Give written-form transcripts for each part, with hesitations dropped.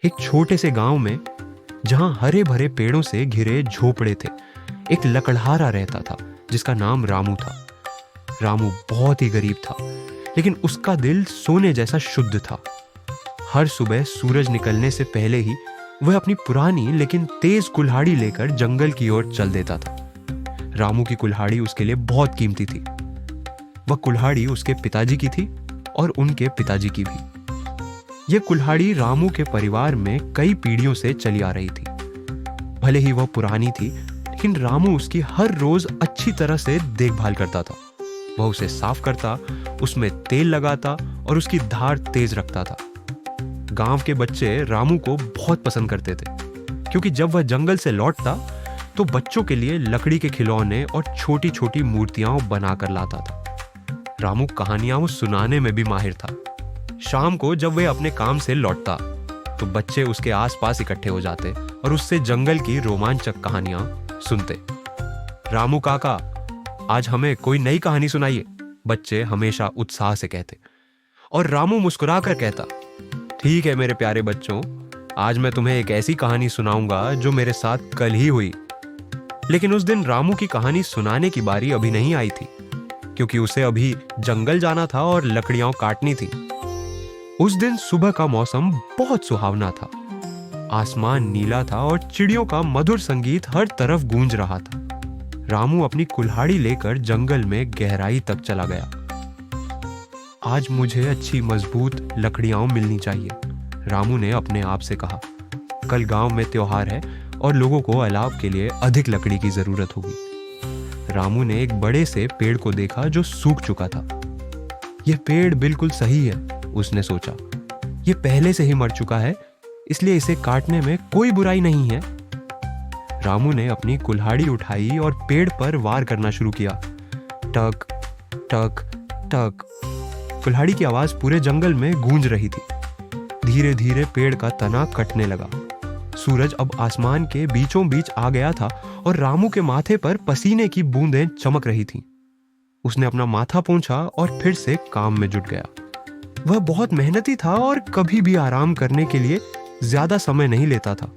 एक छोटे से गांव में, जहां हरे भरे पेड़ों से घिरे झोपड़े थे, एक लकड़हारा रहता था जिसका नाम रामू था। रामू बहुत ही गरीब था, लेकिन उसका दिल सोने जैसा शुद्ध था। हर सुबह सूरज निकलने से पहले ही वह अपनी पुरानी लेकिन तेज कुल्हाड़ी लेकर जंगल की ओर चल देता था। रामू की कुल्हाड़ी उसके लिए बहुत कीमती थी। वह कुल्हाड़ी उसके पिताजी की थी और उनके पिताजी की भी। यह कुल्हाड़ी रामू के परिवार में कई पीढ़ियों से चली आ रही थी। भले ही वह पुरानी थी, लेकिन रामू उसकी हर रोज अच्छी तरह से देखभाल करता था। वह उसे साफ करता, उसमें तेल लगाता और उसकी धार तेज रखता था। गांव के बच्चे रामू को बहुत पसंद करते थे, क्योंकि जब वह जंगल से लौटता तो बच्चों के लिए लकड़ी के खिलौने और छोटी छोटी मूर्तियां बनाकर लाता था। रामू कहानियां सुनाने में भी माहिर था। शाम को जब वह अपने काम से लौटता तो बच्चे उसके आसपास इकट्ठे हो जाते और उससे जंगल की रोमांचक कहानियां सुनते। रामू काका, आज हमें कोई नई कहानी सुनाइए, बच्चे हमेशा उत्साह से कहते। और रामू मुस्कुराकर कहता, ठीक है मेरे प्यारे बच्चों, आज मैं तुम्हें एक ऐसी कहानी सुनाऊंगा जो मेरे साथ कल ही हुई। लेकिन उस दिन रामू की कहानी सुनाने की बारी अभी नहीं आई थी, क्योंकि उसे अभी जंगल जाना था और लकड़ियां काटनी थी। उस दिन सुबह का मौसम बहुत सुहावना था। आसमान नीला था और चिड़ियों का मधुर संगीत हर तरफ गूंज रहा था। रामू अपनी कुल्हाड़ी लेकर जंगल में गहराई तक चला गया। आज मुझे अच्छी मजबूत लकड़ियां मिलनी चाहिए, रामू ने अपने आप से कहा। कल गांव में त्योहार है और लोगों को अलाव के लिए अधिक लकड़ी की जरूरत होगी। रामू ने एक बड़े से पेड़ को देखा जो सूख चुका था। यह पेड़ बिल्कुल सही है, उसने सोचा। यह पहले से ही मर चुका है, इसलिए इसे काटने में कोई बुराई नहीं है। रामू ने अपनी कुल्हाड़ी उठाई और पेड़ पर वार करना शुरू किया। टक टक टक, कुल्हाड़ी की आवाज पूरे जंगल में गूंज रही थी। धीरे धीरे पेड़ का तना कटने लगा। सूरज अब आसमान के बीचों बीच आ गया था और रामू के माथे पर पसीने की बूंदें चमक रही थीं। उसने अपना माथा पोंछा और फिर से काम में जुट गया। वह बहुत मेहनती था और कभी भी आराम करने के लिए ज्यादा समय नहीं लेता था।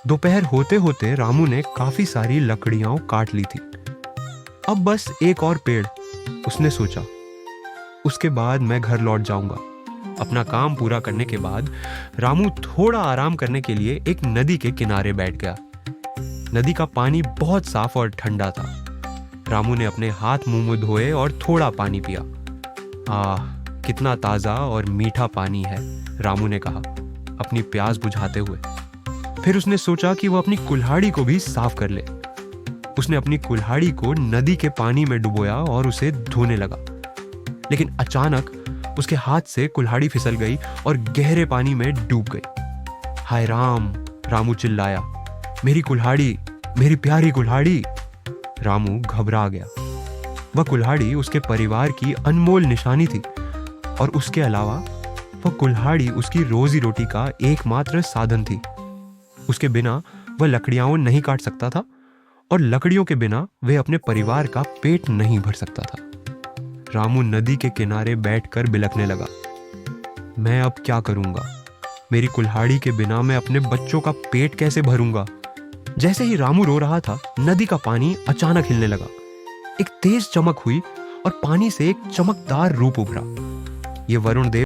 दोपहर होते होते रामू ने काफी सारी लकड़ियां काट ली थी। अब बस एक और पेड़, उसने सोचा। उसके बाद मैं घर लौट जाऊंगा। अपना काम पूरा करने के बाद रामू थोड़ा आराम करने के लिए एक नदी के किनारे बैठ गया। नदी का पानी बहुत साफ और ठंडा था। रामू ने अपने हाथ मुंह धोए और थोड़ा पानी पिया। आह, कितना ताजा और मीठा पानी है, रामू ने कहा अपनी प्यास बुझाते हुए। फिर उसने सोचा कि वह अपनी कुल्हाड़ी को भी साफ कर ले। उसने अपनी कुल्हाड़ी को नदी के पानी में डुबोया और उसे धोने लगा। लेकिन अचानक उसके हाथ से कुल्हाड़ी फिसल गई और गहरे पानी में डूब गई। हाय राम, रामू चिल्लाया, मेरी कुल्हाड़ी, मेरी प्यारी कुल्हाड़ी। रामू घबरा गया। वह कुल्हाड़ी उसके परिवार की अनमोल निशानी थी और उसके अलावा वह कुल्हाड़ी उसकी रोजी रोटी का एकमात्र साधन थी। उसके बिना वह लकड़ियां नहीं काट सकता था और लकड़ियों के बिना वह अपने परिवार का पेट नहीं भर सकता था। रामू नदी के किनारे बैठकर बिलखने लगा। मैं अब क्या करूंगा? मेरी कुल्हाड़ी के बिना मैं अपने बच्चों का पेट कैसे भरूंगा? जैसे ही रामू रो रहा था, नदी का पानी अचानक हिलने लगा। एक तेज चमक हुई और पानी से एक चमकदार रूप उभरा। यह वरुण देव